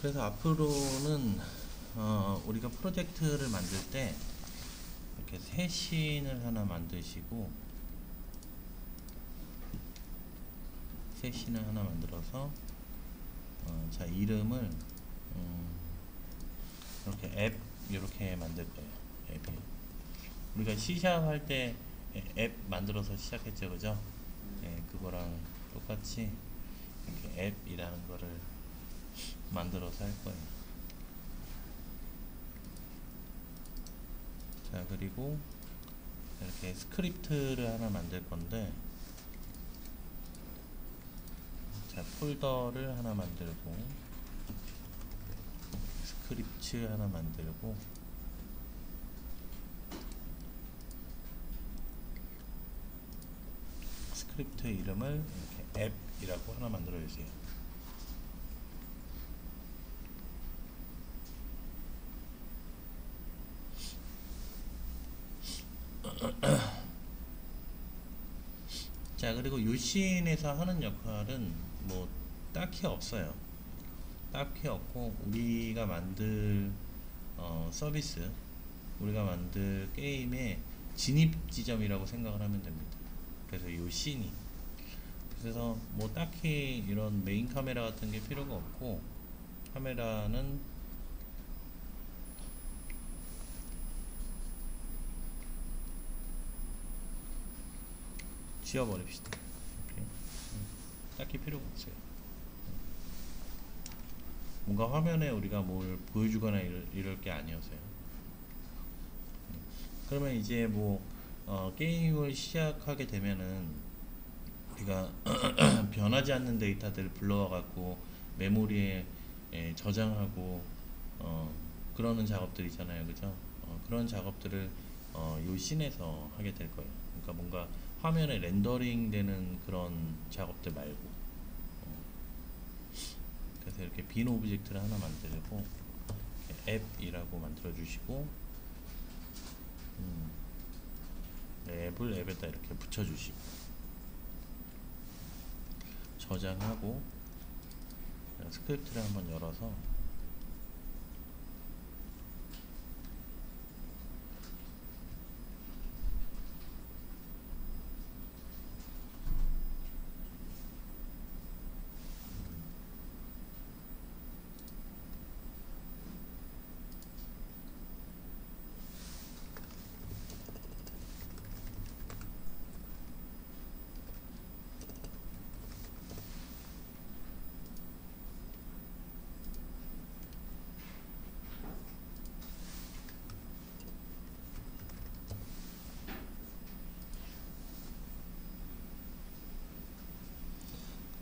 그래서 앞으로는 우리가 프로젝트를 만들 때 이렇게 세신을 하나 만드시고, 세신을 하나 만들어서 자, 이름을 이렇게 앱 이렇게 만들 거예요. 앱이 우리가 C# 할 때 앱 만들어서 시작했죠, 그죠? 예, 그거랑 똑같이 이렇게 앱이라는 거를 만들어서 할 거예요. 자, 그리고 이렇게 스크립트를 하나 만들 건데, 자, 폴더를 하나 만들고, 스크립트 하나 만들고, 스크립트 이름을 이렇게 앱이라고 하나 만들어 주세요. 자, 그리고 요신에서 하는 역할은 뭐 딱히 없어요. 딱히 없고, 우리가 만들 서비스, 우리가 만들 게임의 진입 지점이라고 생각을 하면 됩니다. 그래서 요신이, 그래서 뭐 딱히 이런 메인 카메라 같은 게 필요가 없고, 카메라는 지워버립시다. 이렇게. 딱히 필요가 없어요. 뭔가 화면에 우리가 뭘 보여주거나 이럴 게 아니어서요. 그러면 이제 뭐 게임을 시작하게 되면은 우리가 변하지 않는 데이터들을 불러와 갖고 메모리에 저장하고 그러는 작업들 있잖아요, 그죠? 그런 작업들을 요 씬에서 하게 될 거예요. 그러니까 뭔가 화면에 렌더링 되는 그런 작업들 말고, 그래서 이렇게 빈 오브젝트를 하나 만들고 앱이라고 만들어 주시고, 앱을 앱에다 이렇게 붙여 주시고, 저장하고, 스크립트를 한번 열어서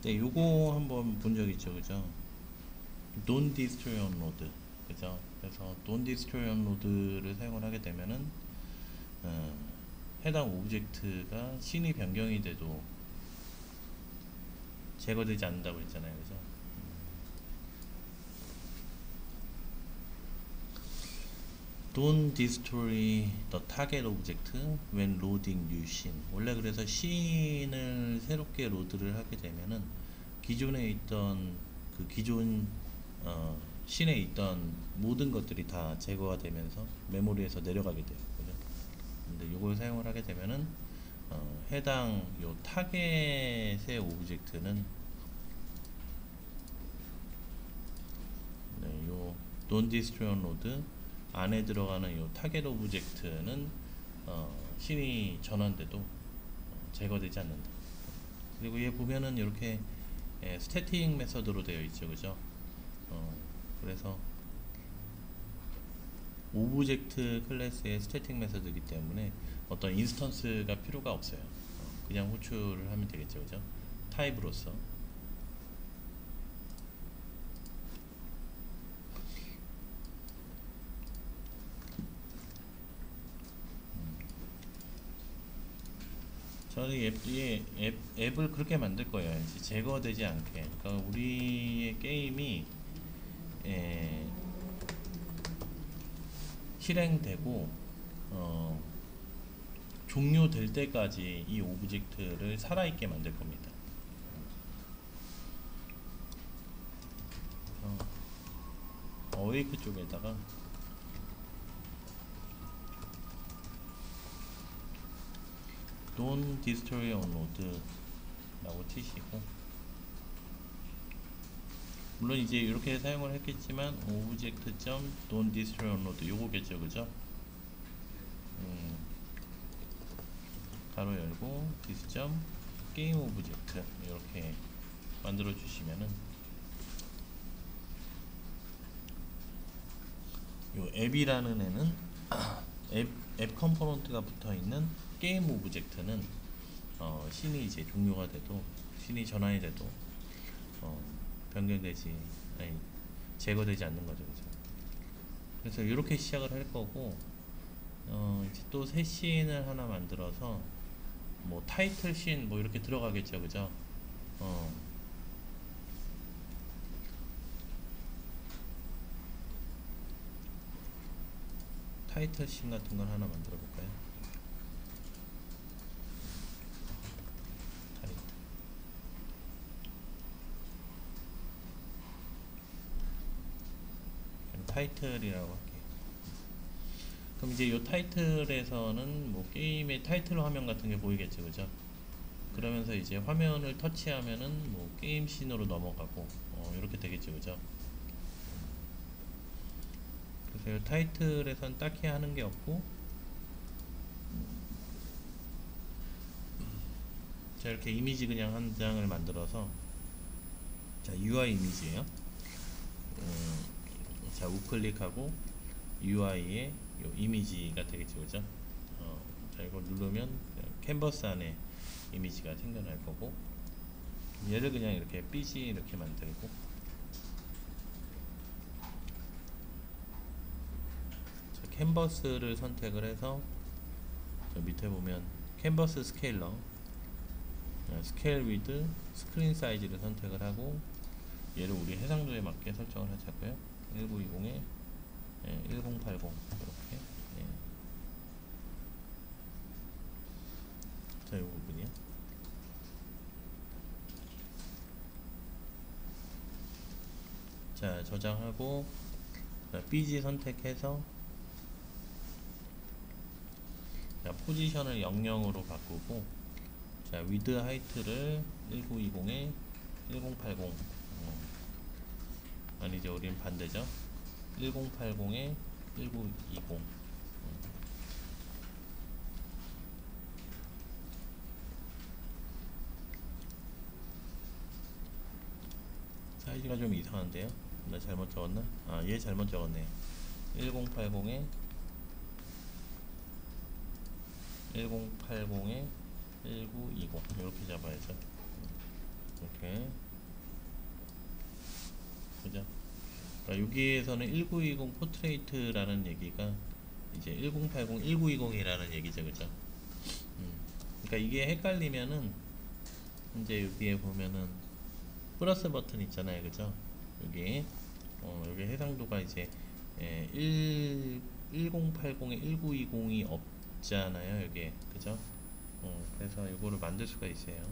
네, 요거 한번 본 적 있죠, 그죠? Don't destroy unload, 그죠? 그래서 Don't destroy unload를 사용을 하게 되면은 어, 해당 오브젝트가 씬이 변경이 돼도 제거되지 않는다고 했잖아요, 그죠? Don't destroy the target object when loading new scene. 원래 그래서 씬을 새롭게 로드를 하게 되면은 기존에 있던 그 기존 씬에 있던 모든 것들이 다 제거가 되면서 메모리에서 내려가게 돼요. 그죠? 근데 이걸 사용을 하게 되면은 해당 요 타겟의 오브젝트는, 네, 요 Don't destroy unload 안에 들어가는 요 타겟 오브젝트는 씬이 전환돼도 제거되지 않는다. 그리고 얘 보면은 이렇게 스태틱 메서드로 되어 있죠, 그죠? 그래서 오브젝트 클래스의 스태틱 메서드이기 때문에 어떤 인스턴스가 필요가 없어요. 그냥 호출을 하면 되겠죠, 그죠? 타입으로서. 저는 앱을 그렇게 만들 거예요. 이제 제거되지 않게. 그러니까 우리의 게임이 실행되고 종료될 때까지 이 오브젝트를 살아있게 만들 겁니다. 웨이크 쪽에다가 don't destroy unload 라고 치시고, 물론 이제 이렇게 사용을 했겠지만 object.don't destroy unload 요거겠죠, 그죠? 가로 열고 this game object 이렇게 만들어 주시면은 요 앱이라는 애는 앱 컴포넌트가 붙어 있는 게임 오브젝트는 씬이 이제 종료가 돼도, 씬이 전환이 돼도 변경되지, 아니 제거되지 않는 거죠, 그죠? 그래서 이렇게 시작을 할 거고, 이제 또 새 씬을 하나 만들어서 뭐 타이틀 씬 뭐 이렇게 들어가겠죠, 그죠? 타이틀 씬 같은 걸 하나 만들어 볼까요? 타이틀이라고 할게요. 그럼 이제 이 타이틀에서는 뭐 게임의 타이틀 화면 같은 게 보이겠죠, 그죠? 그러면서 이제 화면을 터치하면은 뭐 게임 씬으로 넘어가고 이렇게 되겠죠, 그죠? 그래서 이 타이틀에선 딱히 하는 게 없고, 자 이렇게 이미지 그냥 한 장을 만들어서, 자 UI 이미지예요. 자 우클릭하고 UI에 요 이미지가 되겠죠, 그죠? 자 이걸 누르면 캔버스 안에 이미지가 생겨날 거고, 얘를 그냥 이렇게 BG 이렇게 만들고, 자, 캔버스를 선택을 해서 저 밑에 보면 캔버스 스케일러, 스케일 위드 스크린 사이즈를 선택을 하고, 얘를 우리 해상도에 맞게 설정을 하자고요. 1920에 1080 이렇게. 자, 이 부분이요. 자, 저장하고 BG 선택해서, 자, 포지션을 00으로 바꾸고, 자, 위드 하이트를 1920에 1080, 아니죠, 우린 반대죠. 1080에 1920. 사이즈가 좀 이상한데요? 나 잘못 적었나? 아, 얘 잘못 적었네. 1080에 1080에 1920 이렇게 잡아야죠. 이렇게, 그죠? 그러니까 여기에서는 1920 포트레이트라는 얘기가 이제 1080 1920이라는 얘기죠, 그죠? 그러니까 이게 헷갈리면은 이제 여기에 보면은 플러스 버튼 있잖아요, 그죠? 여기 여기 해상도가 이제 1080에 1920이 없잖아요, 여기, 그죠? 그래서 이거를 만들 수가 있어요.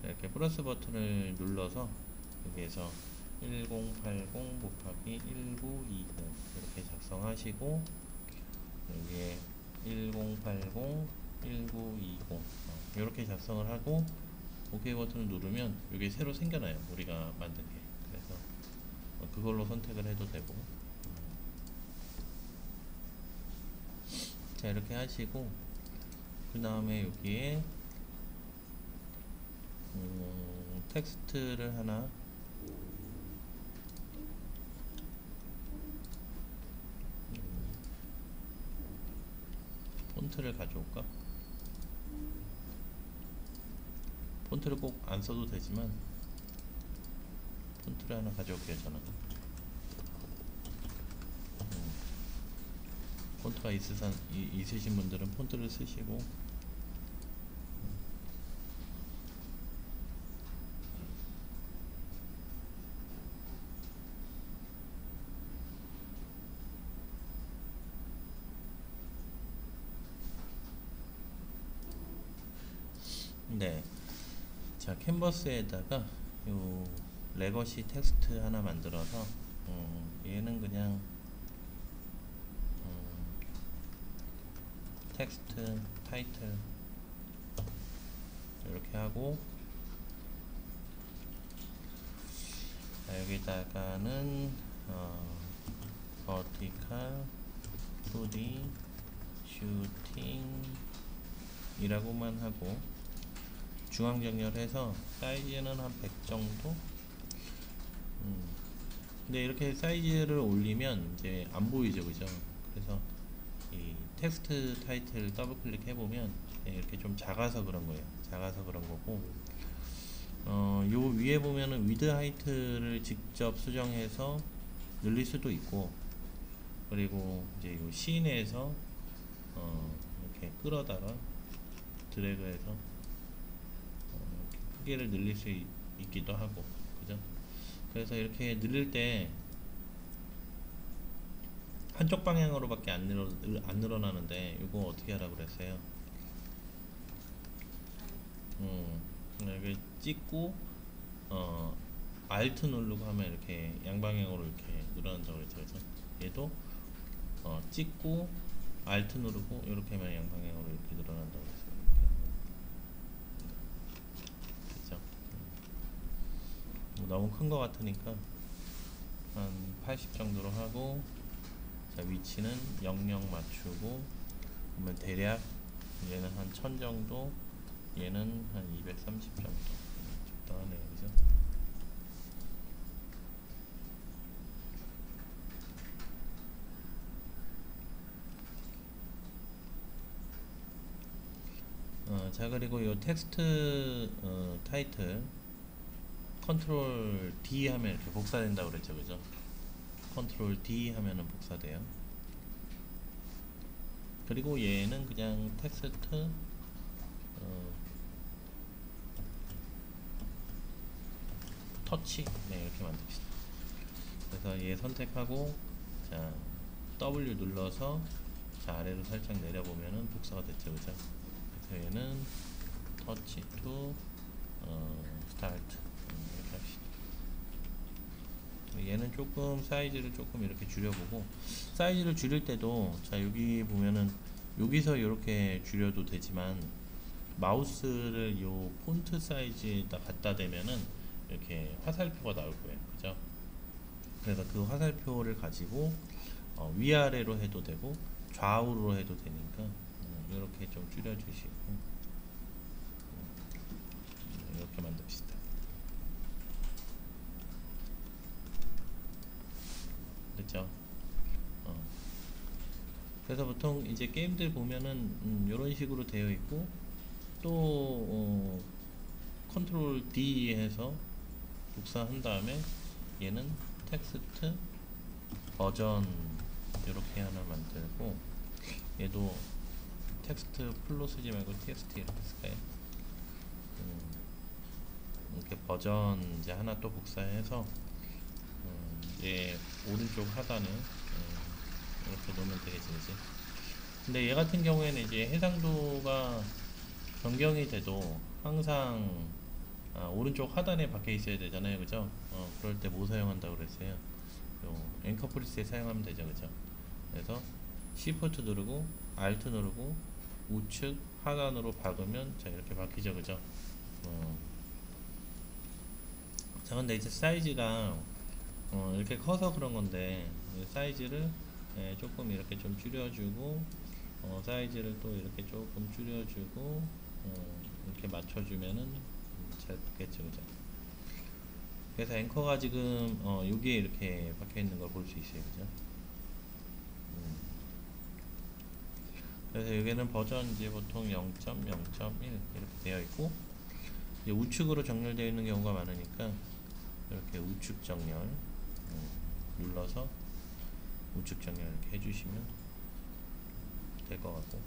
이렇게 플러스 버튼을 눌러서 여기에서 1080 곱하기 1920 이렇게 작성하시고, 여기에 1080 1920 이렇게 작성을 하고 OK 버튼을 누르면 이게 새로 생겨나요, 우리가 만든 게. 그래서 그걸로 선택을 해도 되고. 자 이렇게 하시고, 그 다음에 여기에 텍스트를 하나, 폰트를 가져올까? 폰트를 꼭 안 써도 되지만 폰트를 하나 가져올게요, 저는. 폰트가 있으신 분들은 폰트를 쓰시고, 네. 자, 캔버스에다가 요 레거시 텍스트 하나 만들어서 얘는 그냥 텍스트 타이틀 이렇게 하고, 자, 여기다가는 vertical 2D 슈팅 이라고만 하고, 중앙 정렬해서 사이즈는 한 100 정도. 근데 이렇게 사이즈를 올리면 이제 안 보이죠, 그죠? 그래서 이 텍스트 타이틀 더블 클릭 해보면 이렇게 좀 작아서 그런 거예요. 작아서 그런 거고, 요 위에 보면은 위드 하이트를 직접 수정해서 늘릴 수도 있고, 그리고 이제 요 씬에서 이렇게 끌어다가 드래그해서 크기를 늘릴 수 있기도 하고, 그죠? 그래서 이렇게 늘릴 때 한쪽 방향으로밖에 안 늘어나는데, 이거 어떻게 하라고 그랬어요? 여기 찍고 Alt 누르고 하면 이렇게 양방향으로 이렇게 늘어난다고 그랬죠. 그래서 얘도 찍고 Alt 누르고 이렇게 하면 양방향으로 이렇게 늘어난다고 그랬어요. 그죠? 너무 큰 거 같으니까 한 80 정도로 하고, 자, 위치는 00 맞추고, 그러면 대략 얘는 한 1000 정도, 얘는 한 230 정도. 적당하네요, 그죠? 자, 그리고 요 텍스트 타이틀 컨트롤 D 하면 이렇게 복사된다고 그랬죠, 그죠? 컨트롤 D 하면은 복사돼요. 그리고 얘는 그냥 텍스트 터치, 네, 이렇게 만듭시다. 그래서 얘 선택하고, 자, W 눌러서, 자, 아래로 살짝 내려보면은 복사가 됐죠, 그죠? 그래서 얘는 터치 to start, 이렇게 합시다. 얘는 조금 사이즈를 조금 이렇게 줄여보고, 사이즈를 줄일 때도, 자, 여기 보면은 여기서 이렇게 줄여도 되지만, 마우스를 요 폰트 사이즈에다 갖다 대면은 이렇게 화살표가 나올 거예요, 그죠? 그래서 그 화살표를 가지고 위아래로 해도 되고 좌우로 해도 되니까 이렇게 좀 줄여주시고 이렇게 만듭시다. 그렇죠? 그래서 보통 이제 게임들 보면은 이런 식으로 되어 있고, 또 컨트롤 D 해서 복사한 다음에 얘는 텍스트 버전 이렇게 하나 만들고, 얘도 텍스트 풀로 쓰지 말고 txt 이렇게 쓸까요? 이렇게 버전 이제 하나 또 복사해서 얘 오른쪽 하단에 이렇게 놓으면 되겠지, 그지? 근데 얘 같은 경우에는 이제 해상도가 변경이 돼도 항상 오른쪽 하단에 박혀 있어야 되잖아요, 그죠? 그럴 때 뭐 사용한다고 그랬어요? 요 앵커 프리셋 사용하면 되죠, 그죠? 그래서 Shift 누르고 Alt 누르고 우측 하단으로 박으면 자, 이렇게 박히죠, 그죠? 자, 근데 이제 사이즈가 이렇게 커서 그런 건데, 사이즈를 조금 이렇게 좀 줄여주고, 사이즈를 또 이렇게 조금 줄여주고, 이렇게 맞춰주면은 잘 붙겠죠, 그죠? 그래서 앵커가 지금 여기에 이렇게 박혀 있는 걸 볼 수 있어요, 그죠? 그래서 여기는 버전 이제 보통 0.0.1 이렇게 되어 있고, 이제 우측으로 정렬되어 있는 경우가 많으니까 이렇게 우측 정렬 눌러서 우측 정렬 이렇게 해주시면 될 것 같고,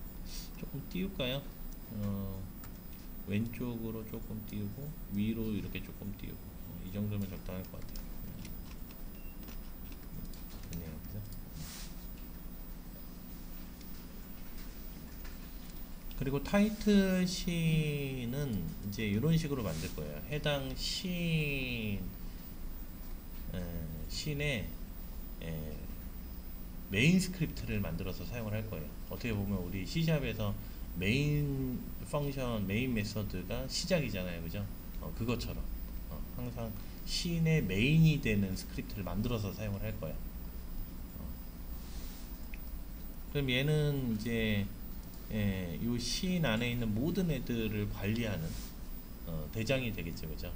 조금 띄울까요? 왼쪽으로 조금 띄우고 위로 이렇게 조금 띄우고, 이 정도면 적당할 것 같아요. 좋네요, 그죠? 그리고 타이틀 씬은 이제 이런 식으로 만들 거예요. 해당 씬에 예, 메인 스크립트를 만들어서 사용을 할 거예요. 어떻게 보면 우리 C샵에서 메인 펑션, 메인 메서드가 시작이잖아요, 그죠? 그것처럼 항상 씬의 메인이 되는 스크립트를 만들어서 사용을 할 거예요. 그럼 얘는 이제 이 씬 안에 있는 모든 애들을 관리하는 대장이 되겠죠, 그죠?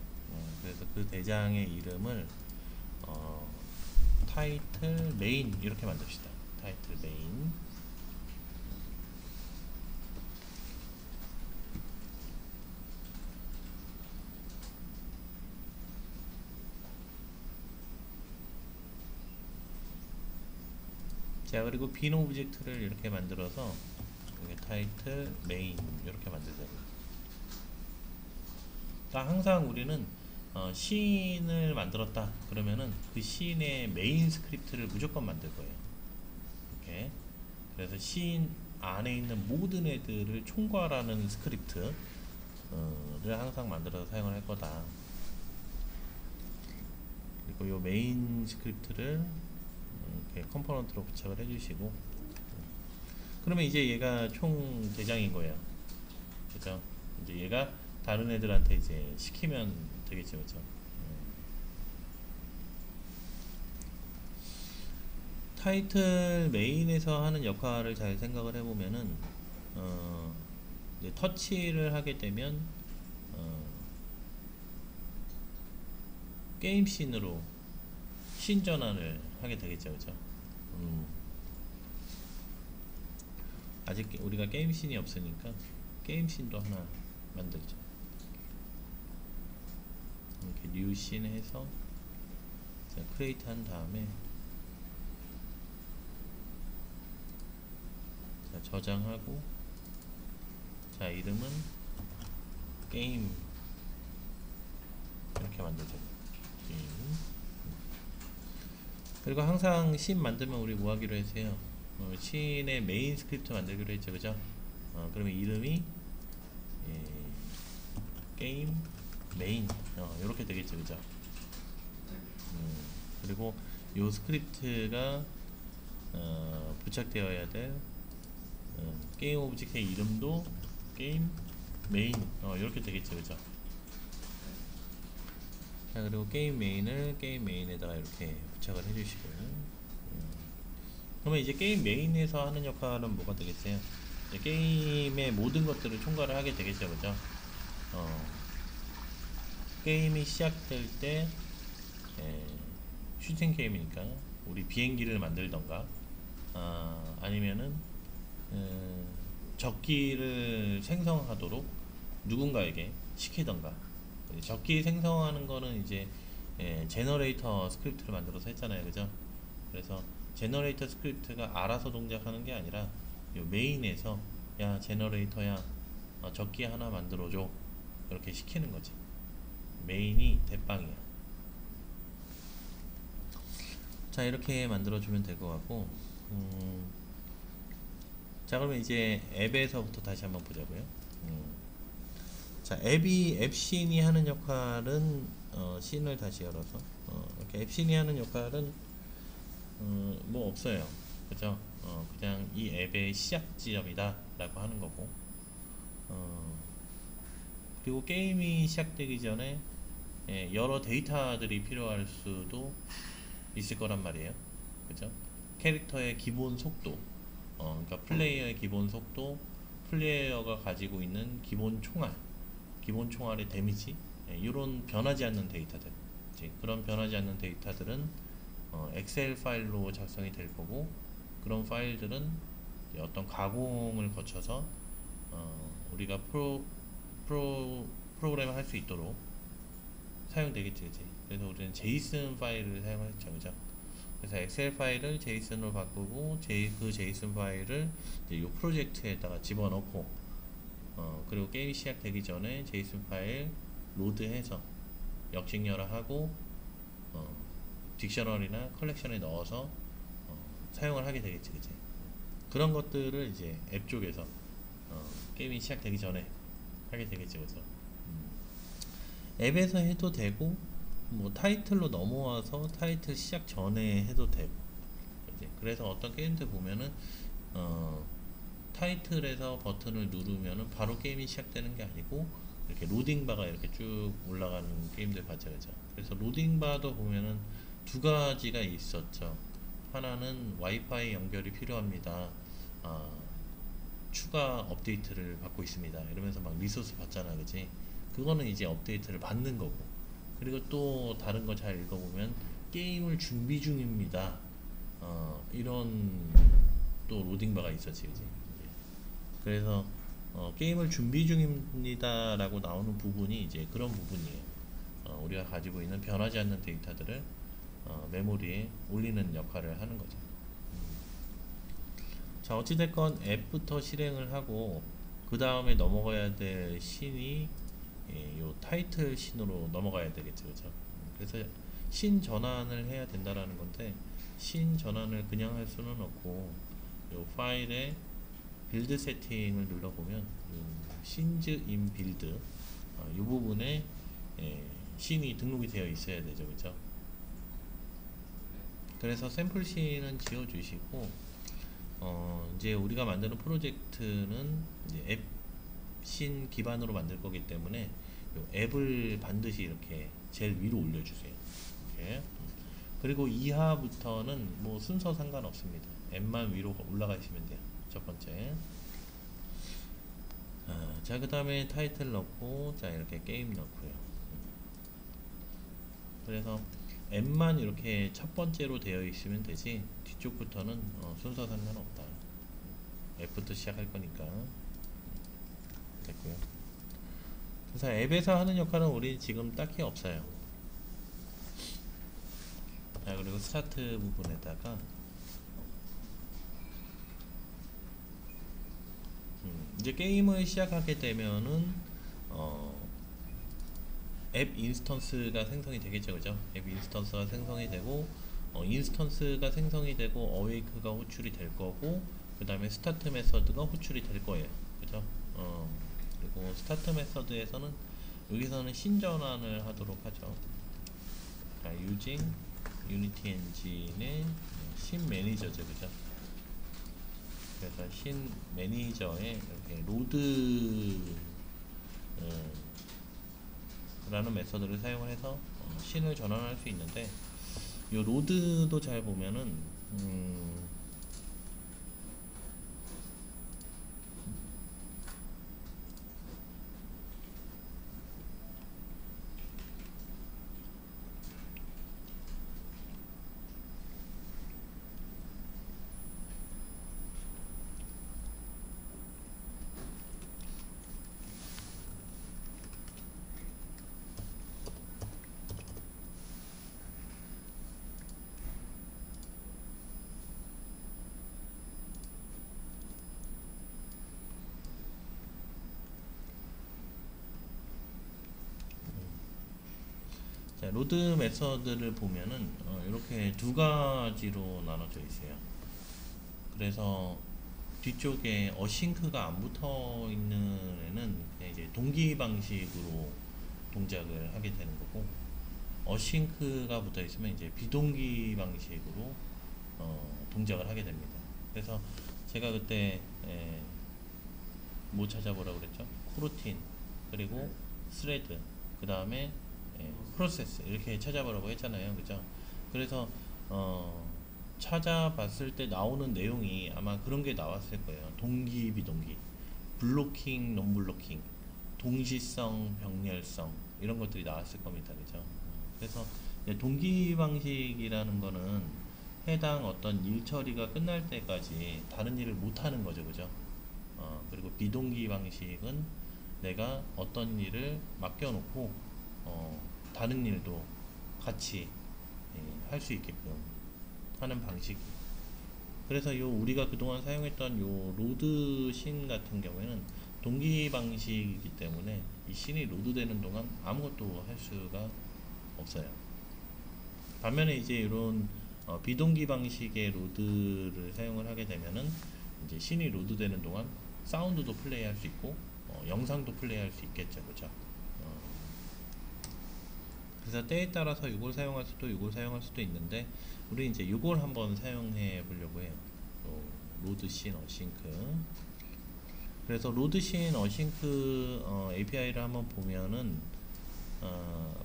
그래서 그 대장의 이름을 어, 타이틀 메인 이렇게 만듭시다. 타이틀 메인. 자, 그리고 빈 오브젝트를 이렇게 만들어서 여기 타이틀 메인 이렇게 만들자고요. 항상 우리는 씬을 만들었다 그러면은 그 씬의 메인 스크립트를 무조건 만들 거예요. 이렇게. 그래서 씬 안에 있는 모든 애들을 총괄하는 스크립트를 항상 만들어서 사용을 할 거다. 그리고 이 메인 스크립트를 이렇게 컴포넌트로 부착을 해주시고, 그러면 이제 얘가 총 대장인 거예요. 그죠? 이제 얘가 다른 애들한테 이제 시키면 되겠죠, 그죠? 타이틀 메인에서 하는 역할을 잘 생각을 해보면은 이제 터치를 하게 되면 게임 씬으로 씬 전환을 하게 되겠죠, 그죠? 아직 우리가 게임 씬이 없으니까 게임 씬도 하나 만들죠. 이렇게 뉴 씬 해서 크리에이트 한 다음에 자, 저장하고, 자, 이름은 게임 이렇게 만들죠. 게임. 그리고 항상 씬 만들면 우리 뭐 하기로 했어요? 씬의 메인 스크립트 만들기로 했죠, 그죠? 그러면 이름이 게임 메인 이렇게 되겠죠, 그죠? 그리고 요 스크립트가 부착되어야 될 게임 오브젝트의 이름도 게임 메인 이렇게 되겠죠, 그죠? 자, 그리고 게임 메인을 게임 메인에다가 이렇게 부착을 해주시고, 그러면 이제 게임 메인에서 하는 역할은 뭐가 되겠어요? 게임의 모든 것들을 총괄을 하게 되겠죠, 그죠? 게임이 시작될 때 슈팅 게임이니까 우리 비행기를 만들던가, 아니면은 적기를 생성하도록 누군가에게 시키던가. 적기 생성하는 거는 이제 제너레이터 스크립트를 만들어서 했잖아요, 그죠? 그래서 제너레이터 스크립트가 알아서 동작하는 게 아니라 요 메인에서 야 제너레이터야 적기 하나 만들어줘 이렇게 시키는 거지. 메인이 대빵이야. 자, 이렇게 만들어주면 될 것 같고, 자, 그러면 이제 앱에서부터 다시 한번 보자고요. 자, 앱씬이 하는 역할은 씬을 다시 열어서 이렇게 앱씬이 하는 역할은 뭐 없어요, 그죠? 그냥 이 앱의 시작 지점이다 라고 하는 거고, 그리고 게임이 시작되기 전에 여러 데이터들이 필요할 수도 있을 거란 말이에요, 그죠? 캐릭터의 기본 속도, 그러니까 플레이어의 기본 속도, 플레이어가 가지고 있는 기본 총알의 데미지, 이런 변하지 않는 데이터들, 그런 변하지 않는 데이터들은 엑셀 파일로 작성이 될 거고, 그런 파일들은 어떤 가공을 거쳐서 우리가 프로그램을 할 수 있도록 사용되겠지, 그치? 그래서 우리는 제이슨 파일을 사용했죠, 그죠? 그래서 엑셀 파일을 제이슨으로 바꾸고, 그 제이슨 파일을 이제 이 프로젝트에다가 집어넣고, 그리고 게임이 시작되기 전에 제이슨 파일 로드해서 역직렬화하고 딕셔너리나 컬렉션에 넣어서 사용을 하게 되겠지, 그치? 그런 것들을 이제 앱 쪽에서 게임이 시작되기 전에 하게 되겠지, 그죠? 앱에서 해도 되고, 뭐 타이틀로 넘어와서 타이틀 시작 전에 해도 되고, 그지? 그래서 어떤 게임들 보면은 어, 타이틀에서 버튼을 누르면은 바로 게임이 시작되는 게 아니고 이렇게 로딩바가 이렇게 쭉 올라가는 게임들 봤죠, 그죠? 그래서 로딩바도 보면은 두 가지가 있었죠. 하나는 와이파이 연결이 필요합니다. 아, 추가 업데이트를 받고 있습니다. 이러면서 막 리소스 받잖아, 그지? 그거는 이제 업데이트를 받는 거고. 그리고 또 다른 거 잘 읽어보면 게임을 준비 중입니다. 이런 또 로딩바가 있었지, 그지? 그래서 게임을 준비 중입니다라고 나오는 부분이 이제 그런 부분이에요. 우리가 가지고 있는 변하지 않는 데이터들을 메모리에 올리는 역할을 하는 거죠. 자, 어찌됐건 앱부터 실행을 하고 그 다음에 넘어가야 될 씬이 요 타이틀 씬으로 넘어가야 되겠죠, 그죠? 그래서 씬 전환을 해야 된다라는 건데 씬 전환을 그냥 할 수는 없고 요 파일에 빌드 세팅을 눌러보면 씬즈 인 빌드 이 부분에 씬이 등록이 되어 있어야 되죠, 그죠? 그래서 샘플 씬은 지워주시고 이제 우리가 만드는 프로젝트는 이제 앱 씬 기반으로 만들 거기 때문에 요 앱을 반드시 이렇게 제일 위로 올려주세요. 이렇게. 그리고 이하부터는 뭐 순서 상관없습니다. 앱만 위로 올라가 있으면 돼요. 첫 번째. 자, 그 다음에 타이틀 넣고, 자, 이렇게 게임 넣고요. 그래서 앱만 이렇게 첫 번째로 되어 있으면 되지, 뒤쪽부터는 순서 상관없다. 앱부터 시작할 거니까. 됐고요. 그래서 앱에서 하는 역할은 우리 지금 딱히 없어요. 자, 그리고 스타트 부분에다가 이제 게임을 시작하게 되면은 앱 인스턴스가 생성이 되겠죠, 그죠? 앱 인스턴스가 생성이 되고 인스턴스가 생성이 되고 어웨이크가 호출이 될 거고 그 다음에 스타트 메서드가 호출이 될 거예요, 그죠? 그리고 스타트 메서드에서는 여기서는 신전환을 하도록 하죠. 자, using 유니티 엔진의 신 매니저죠, 그죠? 그래서 신 매니저에 이렇게 로드 라는 메서드를 사용을 해서 신을 전환할 수 있는데 이 로드도 잘 보면은 자, 로드 메서드를 보면은 이렇게 두 가지로 나눠져 있어요. 그래서 뒤쪽에 어싱크가 안 붙어 있는 애는 그냥 이제 동기 방식으로 동작을 하게 되는 거고 어싱크가 붙어 있으면 이제 비동기 방식으로 동작을 하게 됩니다. 그래서 제가 그때 뭐 찾아보라고 그랬죠? 코르틴 그리고 스레드 그 다음에 프로세스 이렇게 찾아보라고 했잖아요, 그죠? 그래서 찾아봤을 때 나오는 내용이 아마 그런 게 나왔을 거예요. 동기 비동기 블로킹 논블로킹 동시성 병렬성 이런 것들이 나왔을 겁니다, 그죠? 그래서 동기 방식이라는 거는 해당 어떤 일 처리가 끝날 때까지 다른 일을 못 하는 거죠, 그죠? 그리고 비동기 방식은 내가 어떤 일을 맡겨놓고 다른 일도 같이 할 수 있게끔 하는 방식. 그래서 요 우리가 그동안 사용했던 요 로드 신 같은 경우에는 동기 방식이기 때문에 이 신이 로드되는 동안 아무것도 할 수가 없어요. 반면에 이제 이런 비동기 방식의 로드를 사용을 하게 되면은 이제 신이 로드되는 동안 사운드도 플레이할 수 있고 영상도 플레이할 수 있겠죠, 그죠? 그래서 때에 따라서 이걸 사용할 수도 이걸 사용할 수도 있는데 우리 이제 이걸 한번 사용해 보려고 해요. 로드씬 어싱크. 그래서 로드씬 어싱크 API를 한번 보면은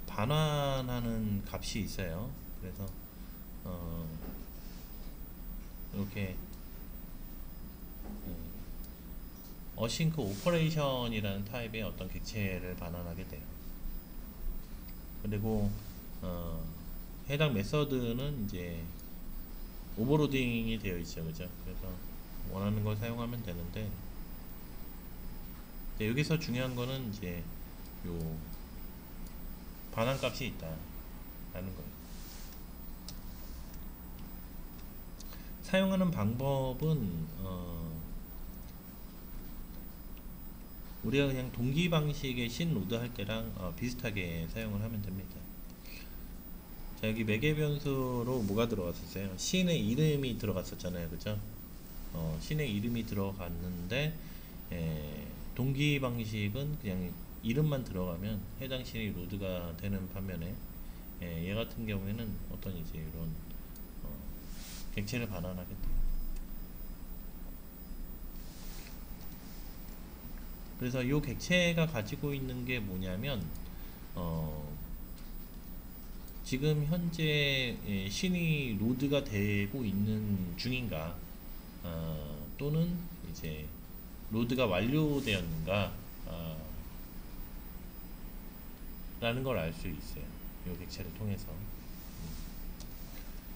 반환하는 값이 있어요. 그래서 이렇게 어싱크 오퍼레이션이라는 타입의 어떤 객체를 반환하게 돼요. 그리고 해당 메서드는 이제 오버로딩이 되어 있죠, 그죠? 그래서 원하는 걸 사용하면 되는데 여기서 중요한 거는 이제 요 반환 값이 있다라는 거예요. 사용하는 방법은 우리가 그냥 동기 방식의 신 로드 할 때랑 비슷하게 사용을 하면 됩니다. 자, 여기 매개 변수로 뭐가 들어갔었어요? 신의 이름이 들어갔었잖아요, 그죠? 신의 이름이 들어갔는데 동기 방식은 그냥 이름만 들어가면 해당 신이 로드가 되는 반면에 얘 같은 경우에는 어떤 이제 이런 객체를 반환하게 돼요. 그래서 이 객체가 가지고 있는 게 뭐냐면 지금 현재 신이 로드가 되고 있는 중인가 또는 이제 로드가 완료되었는가 라는 걸 알 수 있어요. 이 객체를 통해서.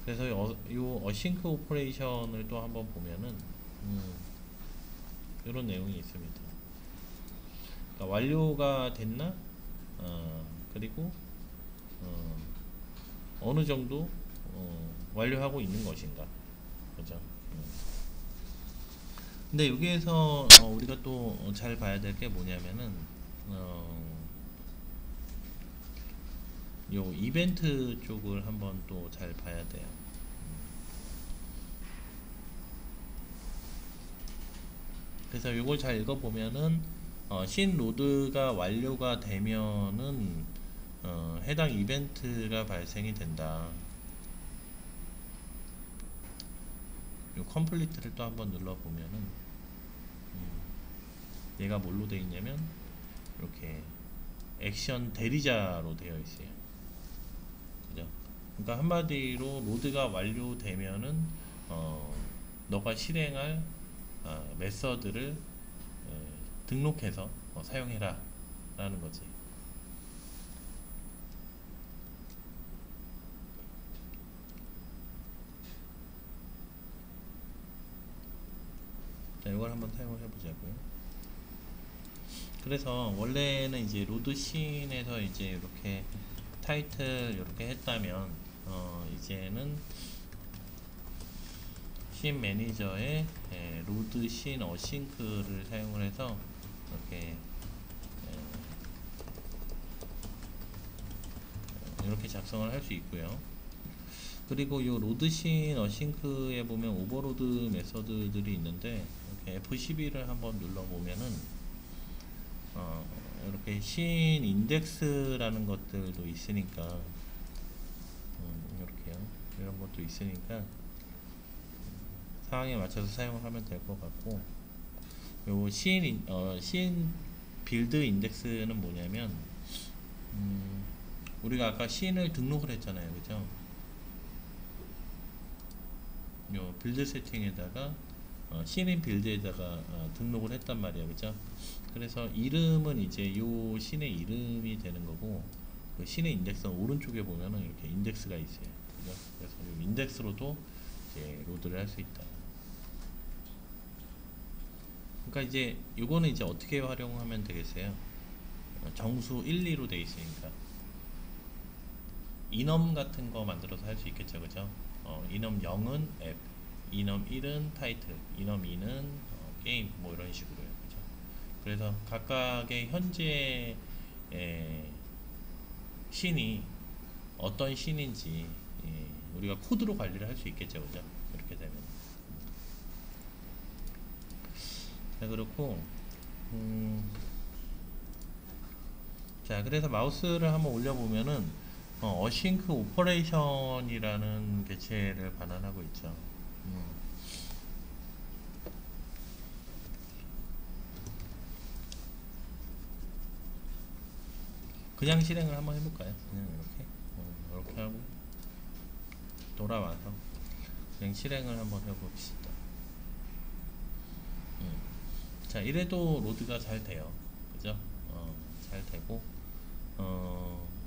그래서 이 어싱크 오퍼레이션을 또 한번 보면은 이런 내용이 있습니다. 그러니까 완료가 됐나? 그리고 어느 정도 완료하고 있는 것인가, 그죠? 근데 여기에서 우리가 또 잘 봐야 될 게 뭐냐면은 요 이벤트 쪽을 한번 또 잘 봐야 돼요. 그래서 요걸 잘 읽어보면은 신 로드가 완료가 되면은 해당 이벤트가 발생이 된다. 요 컴플리트를 또 한번 눌러보면은 얘가 뭘로 되어 있냐면 이렇게 액션 대리자로 되어 있어요. 그죠? 그러니까 한마디로 로드가 완료되면은 너가 실행할 메서드를 등록해서 사용해라 라는 거지. 자, 이걸 한번 사용을 해보자고요. 그래서 원래는 이제 로드씬에서 이제 이렇게 타이틀 이렇게 했다면 이제는 씬 매니저에 로드 씬 어싱크를 사용을 해서 이렇게 작성을 할 수 있고요. 그리고 이 로드 씬 어싱크에 보면 오버로드 메서드들이 있는데 이렇게 F12를 한번 눌러보면은 이렇게 씬 인덱스라는 것들도 있으니까 이렇게요. 이런 것도 있으니까 상황에 맞춰서 사용을 하면 될 것 같고, 요 씬 빌드 인덱스는 뭐냐면 우리가 아까 씬을 등록을 했잖아요, 그죠? 요 빌드 세팅에다가 씬인 빌드에다가 등록을 했단 말이야, 그죠? 그래서 이름은 이제 요 씬의 이름이 되는 거고, 그 씬의 인덱스는 오른쪽에 보면은 이렇게 인덱스가 있어요, 그죠? 그래서 요 인덱스로도 이제 로드를 할 수 있다. 그러니까 이제 요거는 이제 어떻게 활용하면 되겠어요? 정수 1, 2로 돼 있으니까 인엄 같은 거 만들어서 할 수 있겠죠, 그죠? 인엄 0은 앱, 인엄 1은 타이틀, 인엄 2는 게임, 뭐 이런 식으로요, 그죠? 그래서 각각의 현재 신이 어떤 신인지 우리가 코드로 관리를 할 수 있겠죠, 그죠? 이렇게 되면. 자, 그렇고 자, 그래서 마우스를 한번 올려보면은 어싱크 오퍼레이션이라는 개체를 반환하고 있죠. 음, 그냥 실행을 한번 해볼까요? 그냥 이렇게 하고 돌아와서 그냥 실행을 한번 해봅시다. 음. 자, 이래도 로드가 잘 돼요. 그죠? 잘 되고,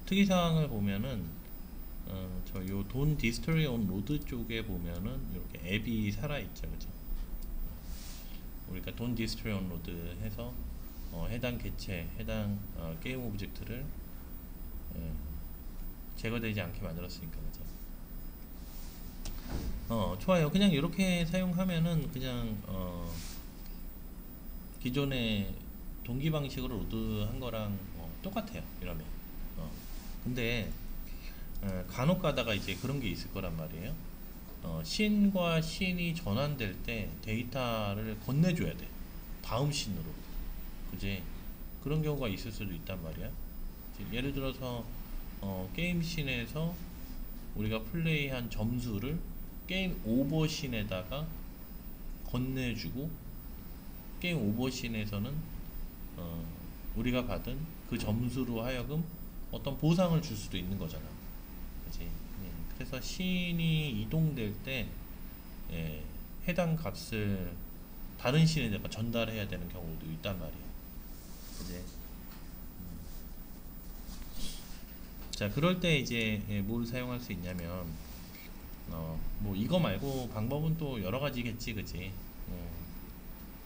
특이사항을 보면은, 저 요 돈 디스토리 온 로드 쪽에 보면은, 이렇게 앱이 살아있죠. 그죠? 우리가 돈 디스토리 온 로드 해서, 해당 개체, 해당 게임 오브젝트를 제거되지 않게 만들었으니까. 그죠? 좋아요. 그냥 이렇게 사용하면은, 그냥, 기존의 동기 방식으로 로드한 거랑 똑같아요. 이러면. 근데 간혹 가다가 이제 그런 게 있을 거란 말이에요. 신과 신이 전환될 때 데이터를 건네줘야 돼. 다음 신으로. 그지? 그런 경우가 있을 수도 있단 말이야. 예를 들어서 게임 신에서 우리가 플레이한 점수를 게임 오버 신에다가 건네주고 게임 오버 신에서는 어, 우리가 받은 그 점수로 하여금 어떤 보상을 줄 수도 있는 거잖아. 그치? 그래서 신이 이동될 때 예, 해당 값을 다른 신에다가 전달해야 되는 경우도 있단 말이야. 그지? 자, 그럴 때 이제 뭘 사용할 수 있냐면 뭐 이거 말고 방법은 또 여러 가지겠지, 그지?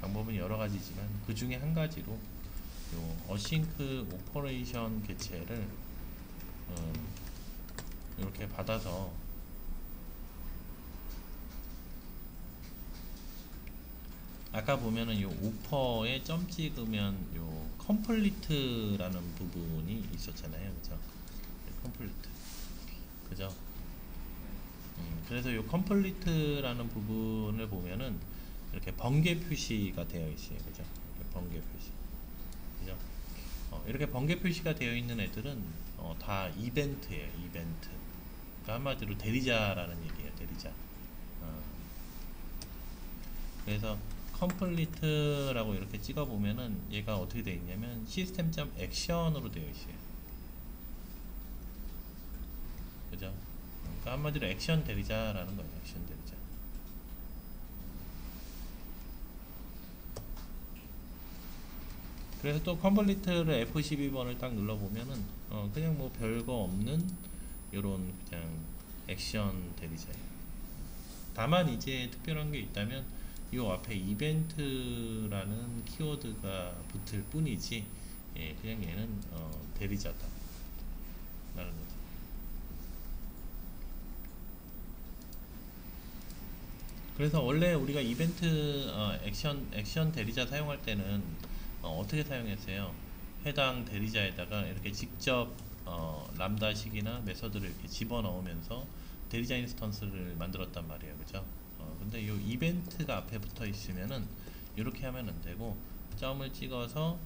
방법은 여러 가지지만 그 중에 한 가지로 요 어싱크 오퍼레이션 개체를 이렇게 받아서 아까 보면은 요 오퍼에 점 찍으면 요 컴플리트라는 부분이 있었잖아요. 그죠? 컴플리트. 그죠? 그래서 요 컴플리트라는 부분을 보면은 이렇게 번개 표시가 되어 있어요. 그죠? 이렇게 번개 표시. 그죠? 이렇게 번개 표시가 되어 있는 애들은 다 이벤트예요. 이벤트. 그러니까 한마디로 대리자라는 얘기예요. 대리자. 어, 그래서 컴플리트라고 이렇게 찍어 보면은 얘가 어떻게 되어 있냐면 시스템 액션으로 되어 있어요. 그죠? 그러니까 한마디로 액션 대리자라는 거예요. 액션 대리자. 그래서 또 컴플리트를 F12번을 딱 눌러보면은 그냥 뭐 별거 없는 요런 그냥 액션 대리자예요. 다만 이제 특별한 게 있다면 요 앞에 이벤트라는 키워드가 붙을 뿐이지 그냥 얘는 대리자다 라는 거죠. 그래서 원래 우리가 이벤트 액션 대리자 사용할 때는 떻게 사용했어요? 해당 대리자에다가 이렇게 직접 람다식이나 메서드를 이렇게 집어넣으면서 대리자 인스턴스를 만들었단 말이에요. 그죠? 근데 이 이벤트가 앞에 붙어 있으면은 이렇게 하면 안 되고 점을 찍어서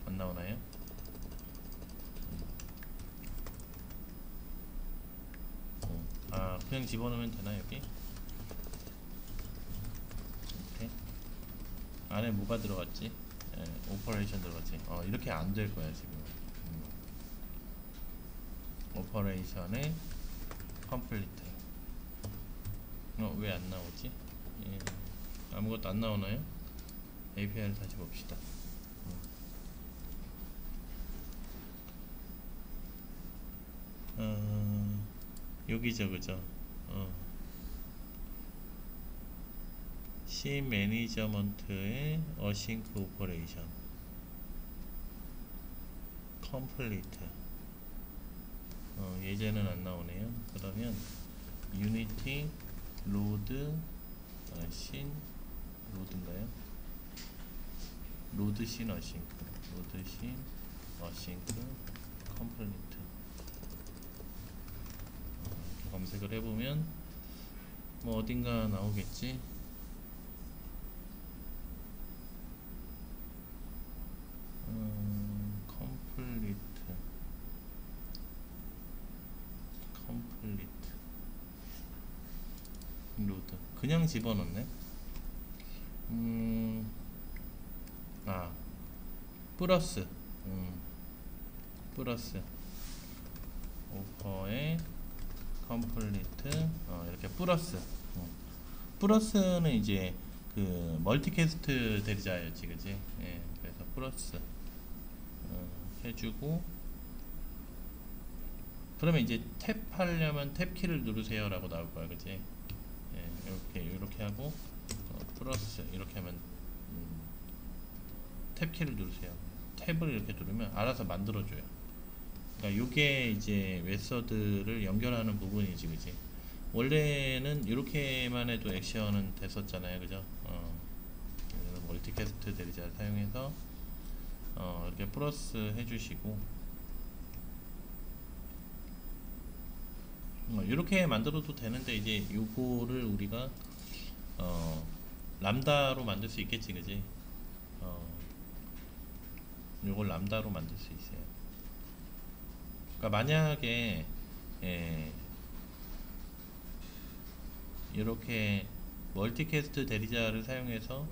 안 나오나요? 그냥 집어넣으면 되나 여기? 이렇게 안에 뭐가 들어갔지? 오퍼레이션 들어갔지? 이렇게 안 될 거야 지금. 오퍼레이션의 컴플리트. 왜 안 나오지? 아무것도 안 나오나요? API를 다시 봅시다. 여기죠, 그죠? C 매니저먼트의 어싱크 오퍼레이션 컴플리트. 예제는 안 나오네요. 그러면 유니티 로드 신 로드인가요? 로드 신 어싱크 로드 신 어싱크 컴플리트 이렇게 검색을 해보면 뭐 어딘가 나오겠지. 컴플리트 로드 그냥 집어넣네. 아 플러스 플러스 오퍼에 컴플리트 이렇게 플러스 플러스는 이제 그 멀티캐스트 대리자였지 그지. 예, 그래서 플러스 해주고 그러면 이제 탭 하려면 탭 키를 누르세요 라고 나올 거야 그지. 예, 이렇게 하고 플러스 이렇게 하면 탭 키를 누르세요. 탭을 이렇게 누르면 알아서 만들어줘요. 그러니까 요게 이제 메서드를 연결하는 부분이지 그지. 원래는 이렇게만 해도 액션은 됐었잖아요 그죠. 멀티캐스트 대리자 사용해서 이렇게 플러스 해주시고 이렇게 만들어도 되는데 이제 요거를 우리가 람다로 만들 수 있겠지 그지. 요걸 람다로 만들 수 있어요. 그러니까 만약에 이렇게 멀티캐스트 대리자를 사용해서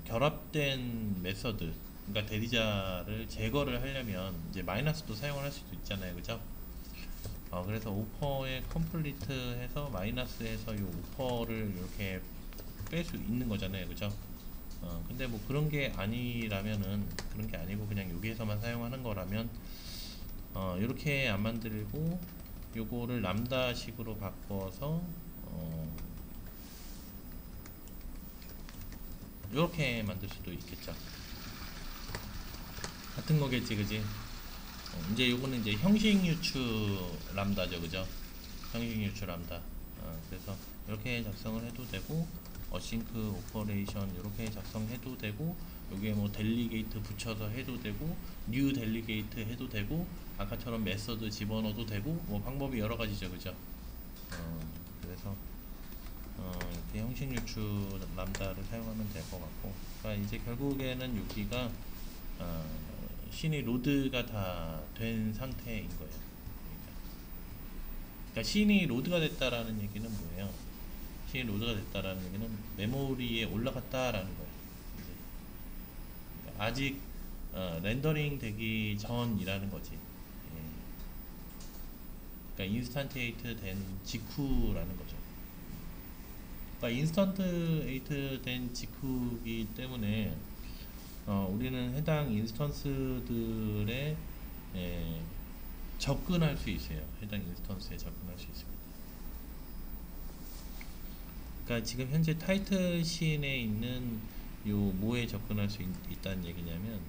결합된 메서드, 그러니까 대리자를 제거를 하려면 이제 마이너스도 사용을 할 수도 있잖아요 그죠. 그래서 오퍼에 컴플리트 해서 마이너스에서 이 오퍼를 이렇게 뺄 수 있는 거잖아요 그죠. 근데 뭐 그런 게 아니라면은, 그런 게 아니고 그냥 여기에서만 사용하는 거라면 이렇게 안 만들고 요거를 람다 식으로 바꿔서 이렇게 만들 수도 있겠죠. 같은 거겠지 그지. 이제 요거는 이제 형식 유추 람다죠 그죠. 형식 유추 람다. 그래서 이렇게 작성을 해도 되고 어싱크 오퍼레이션 이렇게 작성해도 되고, 여기에 뭐 델리게이트 붙여서 해도 되고, 뉴 델리게이트 해도 되고, 아까처럼 메서드 집어넣어도 되고, 뭐 방법이 여러 가지죠 그죠. 그래서 이렇게 형식 유추 람다를 사용하면 될 것 같고, 그러니까 이제 결국에는 여기가 씬이 로드가 다 된 상태인 거예요. 그러니까 씬이 로드가 됐다라는 얘기는 뭐예요? 씬이 로드가 됐다라는 얘기는 메모리에 올라갔다라는 거예요. 그러니까 아직 렌더링 되기 전이라는 거지. 예. 그러니까 인스턴테이트 된 직후라는 거죠. 그러니까 인스턴테이트 된 직후이기 때문에 우리는 해당 인스턴스들에 접근할 수 있어요. 해당 인스턴스에 접근할 수 있습니다. 그러니까 지금 현재 타이틀 씬에 있는 요 뭐에 접근할 수 있다는 얘기냐면,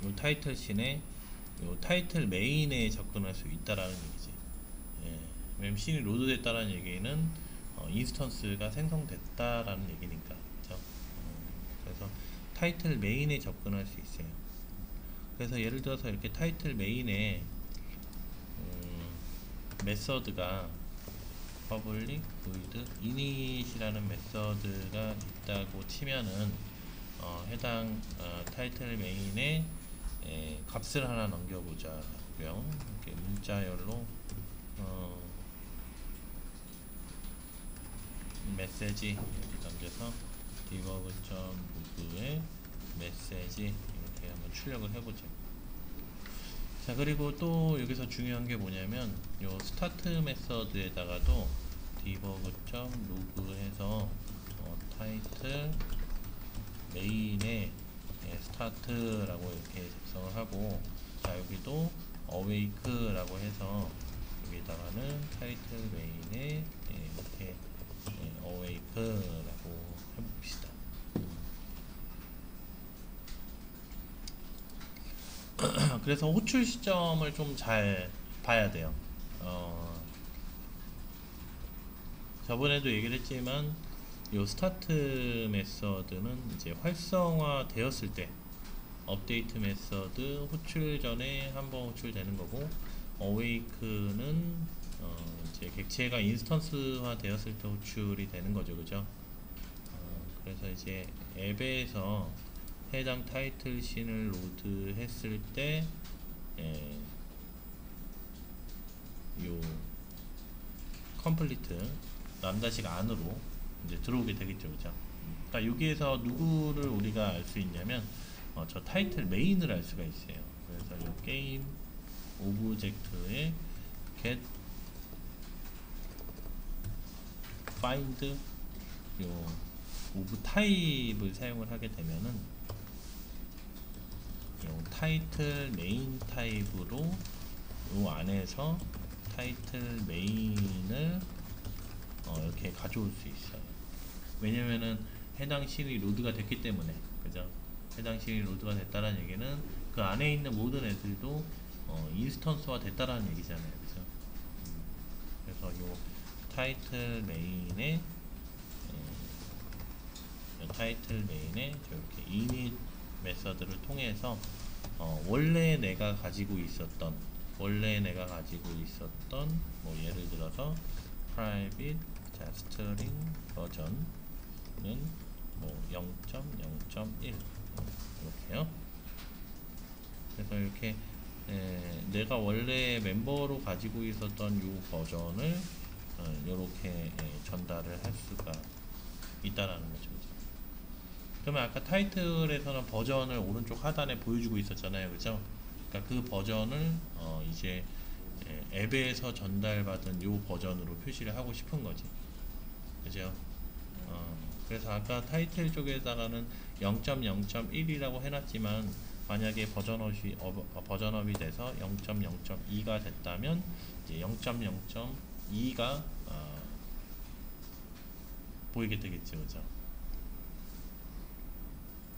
요 타이틀 씬에 요 타이틀 메인에 접근할 수 있다라는 얘기지. 예. 왜냐면 씬이 로드됐다라는 얘기는 인스턴스가 생성됐다라는 얘기니까. 그렇죠? 그래서 타이틀 메인에 접근할 수 있어요. 그래서 예를 들어서 이렇게 타이틀 메인에 메서드가 public void init이라는 메서드가 있다고 치면은 해당 타이틀 메인에 값을 하나 넘겨보자고요. 이렇게 문자열로 메시지 이렇게 넘겨서 debug.loop에 메시지 이렇게 한번 출력을 해보죠. 자, 그리고 또 여기서 중요한 게 뭐냐면 요 스타트 메서드에다가도 debug.log 해서 타이틀 메인에 스타트라고 이렇게 작성을 하고, 자 여기도 awake라고 해서 여기다가는 타이틀 메인에 이렇게 awake라고 해봅시다. 그래서 호출 시점을 좀 잘 봐야 돼요. 저번에도 얘기를 했지만 요 스타트 메서드는 이제 활성화 되었을 때 업데이트 메서드 호출 전에 한번 호출되는 거고, 어웨이크는 이제 객체가 인스턴스화 되었을 때 호출이 되는 거죠 그죠. 그래서 이제 앱에서 해당 타이틀 씬을 로드했을 때, 요 컴플리트 람다식 안으로 이제 들어오게 되겠죠, 그죠? 그러니까 여기에서 누구를 우리가 알 수 있냐면, 저 타이틀 메인을 알 수가 있어요. 그래서 요 게임 오브젝트에 get find 요 오브 타입을 사용을 하게 되면은 요 타이틀 메인 타입으로 요 안에서 타이틀 메인을 이렇게 가져올 수 있어요. 왜냐면은 해당 실이 로드가 됐기 때문에, 그죠? 해당 실이 로드가 됐다는 얘기는 그 안에 있는 모든 애들도 인스턴스화 됐다라는 얘기잖아요, 그죠? 그래서 요 타이틀 메인에 저렇게 init 메서드를 통해서 원래 내가 가지고 있었던 뭐 예를 들어서 private string 버전은 뭐 0.0.1 이렇게요. 그래서 이렇게 내가 원래 멤버로 가지고 있었던 이 버전을 이렇게 전달을 할 수가 있다라는 거죠. 그러면 아까 타이틀에서는 버전을 오른쪽 하단에 보여주고 있었잖아요, 그죠? 그러니까 그 버전을 이제 앱에서 전달받은 이 버전으로 표시를 하고 싶은 거지, 그죠? 그래서 아까 타이틀 쪽에다가는 0.0.1이라고 해놨지만 만약에 버전업이 돼서 0.0.2가 됐다면 이제 0.0.2가 보이게 되겠죠, 그죠?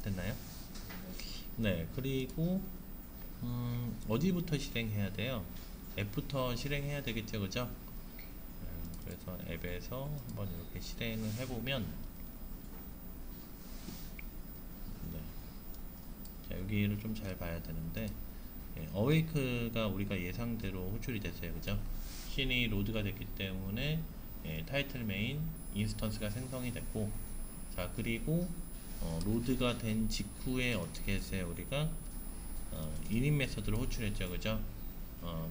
됐나요? 네, 그리고 어디부터 실행해야 돼요? 앱부터 실행해야 되겠죠, 그죠? 그래서 앱에서 한번 이렇게 실행을 해보면, 네. 자, 여기를 좀 잘 봐야 되는데, 어웨이크가 우리가 예상대로 호출이 됐어요, 그죠? 씬이 로드가 됐기 때문에 타이틀 메인 인스턴스가 생성이 됐고, 자, 그리고 로드가 된 직후에 어떻게 했어요? 우리가 init 메서드를 호출했죠, 그죠?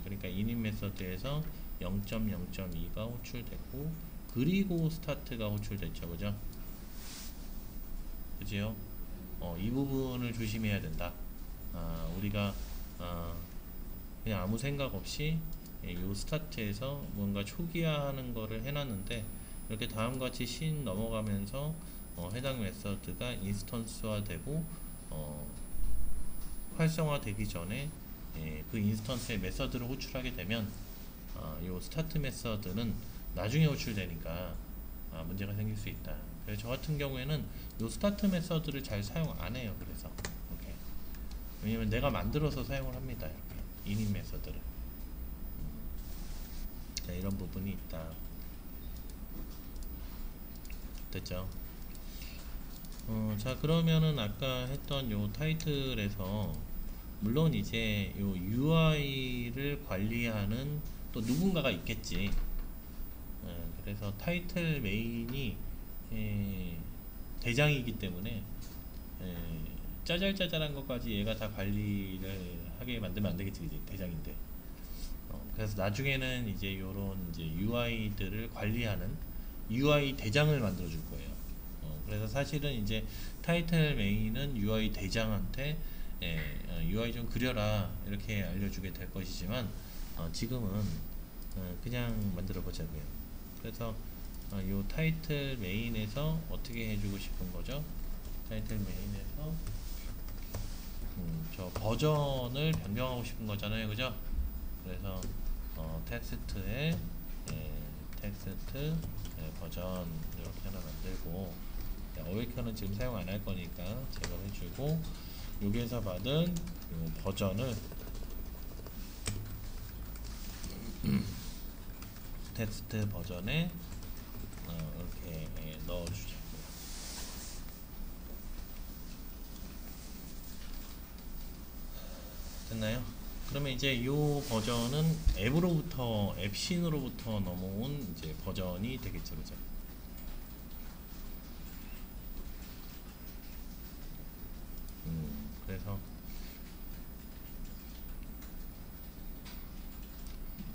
그러니까 init 메서드에서 0.0.2가 호출됐고, 그리고 스타트가 호출됐죠, 그죠? 그지요? 이 부분을 조심해야 된다. 우리가 그냥 아무 생각 없이 요 스타트에서 뭔가 초기화하는 거를 해놨는데, 이렇게 다음과 같이 씬 넘어가면서 해당 메서드가 인스턴스화 되고 활성화 되기 전에 그 인스턴스의 메서드를 호출하게 되면 요 스타트 메서드는 나중에 호출되니까 문제가 생길 수 있다. 그래서 저 같은 경우에는 요 스타트 메서드를 잘 사용 안 해요. 그래서 이렇게. 왜냐면 내가 만들어서 사용을 합니다. 이렇게 init 메서드를. 네, 이런 부분이 있다. 됐죠? 자, 그러면은 아까 했던 요 타이틀에서 물론 이제 요 UI를 관리하는 또 누군가가 있겠지. 그래서 타이틀 메인이 대장이기 때문에 짜잘짜잘한 것까지 얘가 다 관리를 하게 만들면 안 되겠지, 이제 대장인데. 그래서 나중에는 이제 요런 이제 UI들을 관리하는 UI 대장을 만들어 줄 거예요. 그래서 사실은 이제 타이틀 메인은 UI 대장한테 UI 좀 그려라 이렇게 알려주게 될 것이지만 지금은 그냥 만들어 보자고요. 그래서 요 타이틀 메인에서 어떻게 해주고 싶은 거죠? 타이틀 메인에서 저 버전을 변경하고 싶은 거잖아요, 그죠? 그래서 텍스트에 텍스트 버전 이렇게 하나 만들고, 어웨이크는 지금 사용 안 할 거니까 제거해주고, 여기에서 받은 요 버전을 텍스트 버전에 이렇게 넣어주죠. 됐나요? 그러면 이제 이 버전은 앱씬으로부터 넘어온 이제 버전이 되겠죠, 그죠? 그래서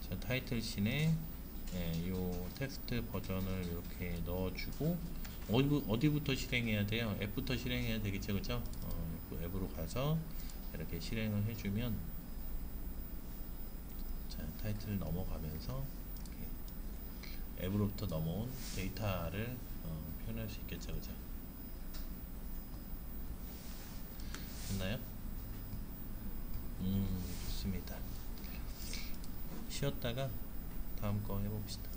자, 타이틀 씬에 예, 요 텍스트 버전을 이렇게 넣어주고 어디부터 실행해야 돼요? 앱부터 실행해야 되겠죠, 그죠? 그 앱으로 가서 이렇게 실행을 해주면 자, 타이틀 넘어가면서 이렇게 앱으로부터 넘어온 데이터를 표현할 수 있겠죠, 그죠? 됐나요? 좋습니다. 쉬었다가 다음 거 해봅시다.